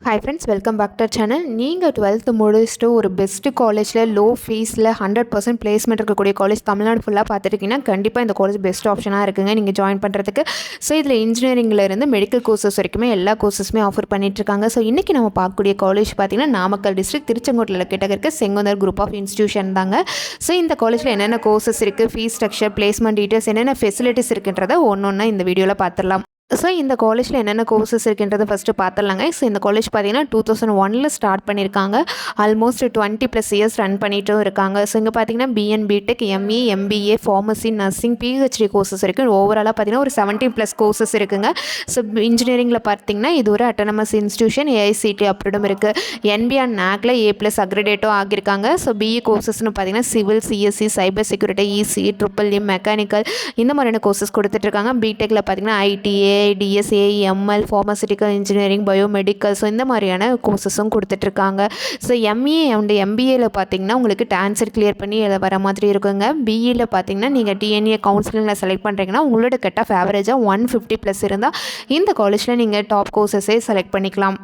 Hi friends, welcome back to channel. நீங்கள் 12th முடிச்சுட்டு ஒரு பெஸ்ட்டு காலேஜில் லோ ஃபீஸில் 100% பிளேஸ்மெண்ட் இருக்கக்கூடிய காலேஜ் தமிழ்நாடு ஃபுல்லாக பார்த்துருக்கீங்கன்னா கண்டிப்பாக இந்த காலேஜ் பெஸ்ட் ஆப்ஷனாக இருக்குங்க நீங்கள் ஜாயின் பண்ணுறதுக்கு. ஸோ இதில் இன்ஜினியரிங்லேருந்து மெடிக்கல் கோர்சஸ் வரைக்குமே எல்லா கோர்சஸுமே ஆஃபர் பண்ணிகிட்ருக்காங்க. ஸோ இன்றைக்கி நம்ம பார்க்கக்கூடிய காலேஜ் பார்த்திங்கன்னா நாமக்கல் டிஸ்ட்ரிக்ட் திருச்செங்கோட்டில் கிட்ட இருக்க செங்கோந்தர் குரூப் ஆஃப் இன்ஸ்டியூஷன் தாங்க. ஸோ இந்த காலேஜில் என்னென்ன கோர்சஸ் இருக்குது, ஃபீஸ் ஸ்ட்ரக்சர், பிளேஸ்மெண்ட் டீட்டெயில்ஸ், என்னென்ன ஃபெசிலிட்டிஸ் இருக்குன்றதை ஒன்று இந்த வீடியோவில் பார்த்துடலாம். ஸோ இந்த காலேஜில் என்னென்ன கோர்சஸ் இருக்குன்றதை ஃபஸ்ட்டு பார்த்துடலாங்க. ஸோ இந்த காலேஜ் பார்த்தீங்கன்னா 2001 ஸ்டார்ட் பண்ணியிருக்காங்க. ஆல்மோஸ்ட் 20+ இயர்ஸ் ரன் பண்ணிகிட்டும் இருக்காங்க. ஸோ இங்கே பார்த்தீங்கன்னா BE BTech, ME, MBA, pharmacy, nursing, PhD courses இருக்குது. ஓவராலாக பார்த்தீங்கன்னா ஒரு 17+ கோர்சஸ் இருக்குங்க. ஸோ இன்ஜினியரிங்கில் பார்த்தீங்கன்னா இது ஒரு அட்டானமஸ் இன்ஸ்டியூஷன், ஏஐசிடி அப்ரூவ்டும் இருக்குது. என்பி அண்ட் நாக்ல A+ அக்ரிடேட்டும் ஆகியிருக்காங்க. ஸோ பிஇ கோர்சஸ்னு பார்த்தீங்கன்னா civil, CSE, cyber security, EC, EEE, mechanical இந்த மாதிரியான கோர்சஸ் கொடுத்துட்ருக்காங்க. பிடெக்கில் பார்த்தீங்கன்னா IDA, DSA, ML, pharmaceutical engineering, biomedical, so இந்த மாதிரியான கோர்சஸும் கொடுத்துட்ருக்காங்க. ஸோ எம்இ அண்ட் எம்பிஏல பார்த்தீங்கன்னா உங்களுக்கு ஆன்சர் கிளியர் பண்ணி வர மாதிரி இருக்குங்க. பிஇயில் பார்த்தீங்கன்னா நீங்கள் டிஎன்ஏ கவுன்சிலிங்கில் செலக்ட் பண்ணுறீங்கன்னா உங்களோட கட் ஆஃப் ஆவரேஜாக 150+ இருந்தால் இந்த காலேஜில் நீங்கள் டாப் கோர்சஸே செலக்ட் பண்ணிக்கலாம்.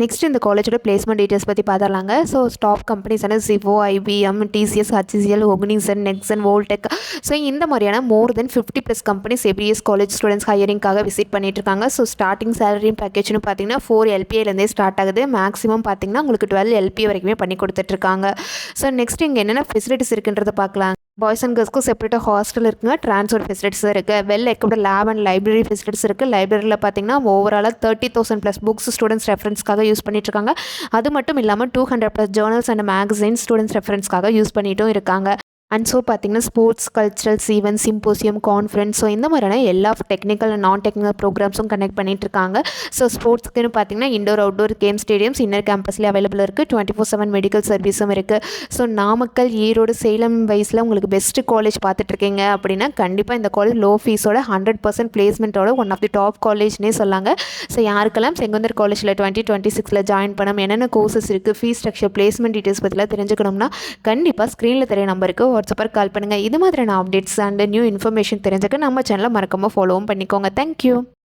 நெக்ஸ்ட் இந்த காலேஜோட பிளேஸ்மெண்ட் டீட்டெயில்ஸ் பற்றி பார்த்துடலாங்க. ஸோ டாப் கம்பெனிஸான சிவோ, ஐபிஎம், டிசிஎஸ், ஹச்சிசிஎல், ஒக்னிசன், நெக்ஸன், வோல்டெக், ஸோ இந்த மாதிரியான மோர் தென் 50+ கம்பெனிஸ் எபிஎஸ் காலேஜ் ஸ்டூடெண்ட்ஸ் ஹையரிங்காக விசிட் பண்ணிட்டுருக்காங்க. ஸோ ஸ்டார்டிங் சேலரி பேக்கேஜ்னு பார்த்தீங்கன்னா 4 LPAலேருந்தே ஸ்டார்ட் ஆகுது. மேக்ஸிமம் பார்த்தீங்கன்னா உங்களுக்கு 12 LPA வரைக்குமே பண்ணி கொடுத்துட்ருக்காங்க. ஸோ நெக்ஸ்ட் இங்கே என்னென்ன ஃபெசிலிட்டிஸ் இருக்குன்றதை பார்க்கலாம். பாய்ஸ் அண்ட் கேர்ள்ஸ்க்கும் செப்பரேட்டாக ஹாஸ்டல் இருக்குங்க. ட்ரான்ஸ்போர்ட் ஃபெசிலிட்டிஸ் இருக்குது. Well equipped lab and library facilities இருக்குது. லைப்ரரியில் பார்த்தீங்கன்னா ஓவராலாக 30,000+ புக்ஸ் ஸ்டூடெண்ட்ஸ் ரெஃபரன்ஸ்க்காக யூஸ் பண்ணிட்டுருக்காங்க. அது மட்டும் இல்லாமல் 200+ ஜேர்னல்ஸ் அண்ட் மேகசைன்ஸ் ஸ்டூடெண்ட்ஸ் ரெஃபரன்ஸ்க்காக யூஸ் பண்ணிட்டும் இருக்காங்க. அண்ட் ஸோ பார்த்தீங்கன்னா sports, culturals, events, symposium, conference, so இந்த மாதிரியான எல்லா டெக்னிக்கல் அண்ட் நான் டெக்னிக்கல் ப்ரோக்ராம்ஸும் கனெக்ட் பண்ணிட்டுருக்காங்க. ஸோ ஸ்போர்ட்ஸ்க்குன்னு பார்த்தீங்கன்னா indoor, outdoor game stadiums inner கேம்பஸ்லேயே அவைலபிள் இருக்குது. 24/7 மெடிக்கல் சர்வீஸும் இருக்குது. ஸோ நாமக்கல், ஈரோடு, சேலம் வைஸில் உங்களுக்கு பெஸ்ட்டு காலேஜ் பார்த்துட்ருக்கீங்க அப்படின்னா கண்டிப்பாக இந்த காலேஜ் லோ ஃபீஸோட 100% பிளேஸ்மெண்ட்டோட ஒன் ஆஃப் தி டாப் காலேஜ்னே சொல்லாங்க. ஸோ யாருக்கெல்லாம் செங்கோந்தர் காலேஜில் 2026 ஜாயின் பண்ணணும், என்னென்ன கோர்சஸ் இருக்குது, ஃபீஸ் ஸ்ட்ரக்சர், பிளேஸ்மெண்ட் டீட்டெயில்ஸ் பற்றிலாம் தெரிஞ்சுக்கணும்னா கண்டிப்பாக ஸ்க்ரீனில் தெரிய நம்பருக்கு வாட்ஸ்அப்பில் கால் பண்ணுங்கள். இது மாதிரியான அப்டேட்ஸ் அண்ட் நியூ இன்ஃபர்மேஷன் தெரிஞ்சுக்க நம்ம சேனலை மறக்காமல் ஃபாலோவும் பண்ணிக்கோங்க. தேங்க்யூ.